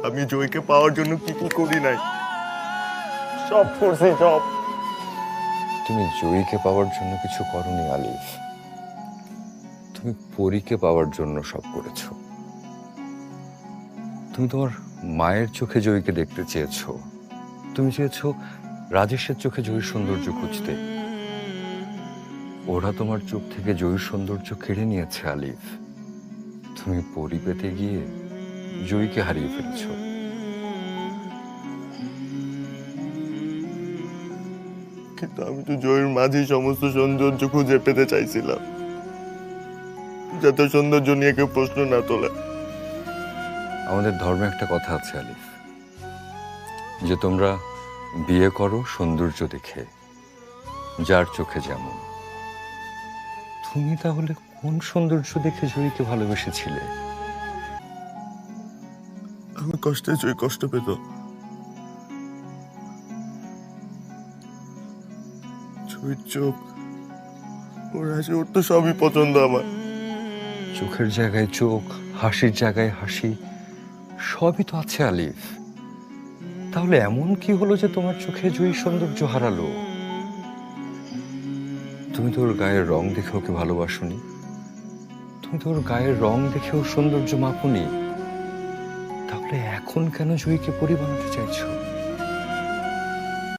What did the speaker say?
আমি জয়কে পাওয়ার জন্য কি কি করি নাই, সব করছি সব। তুমি জয়ীকে পাওয়ার জন্য কিছু করনি আলিফ, তুমি পরীকে পাওয়ার জন্য সব করেছ। তুমি তোমার মায়ের চোখে জয়ীকে দেখতে চেয়েছো, তুমি চেয়েছো রাজেশের চোখে জয়ীর সৌন্দর্য খুঁজতে। ওরা তোমার চোখ থেকে জয়ীর সৌন্দর্য কেড়ে নিয়েছে আলিফ। তুমি পরী পেতে গিয়ে জয়ীকে হারিয়ে ফেলেছ। কিন্তু আমি তো জয়ের মাঝে সমস্ত সৌন্দর্য খুঁজে পেতে চাইছিলাম, যাতে সৌন্দর্য নিয়ে কেউ প্রশ্ন না তোলে। আমাদের ধর্মে একটা কথা আছে আলিফ, যে তোমরা বিয়ে করো সৌন্দর্য দেখে, যার চোখে যেমন। তুমি তাহলে কোন সৌন্দর্য দেখে জয়ীকে ভালোবেসেছিলে? আমি কষ্টে জয় কষ্ট পেত, জয়ের চোখ, ওর হাসি, ওর তো সবই পছন্দ আমার। চোখের জায়গায় চোখ, হাসির জায়গায় হাসি, সবই তো আছে আলিফ। তাহলে এমন কি হলো যে তোমার চোখে জয়ী সৌন্দর্য হারালো? তুমি তো ওর গায়ের রং দেখে ওকে ভালোবাসোনি, তুমি তো ওর গায়ের রং দেখে ওর সৌন্দর্য মাপুনি। তাহলে এখন কেন জয়ীকে পরি বানাতে চাইছো?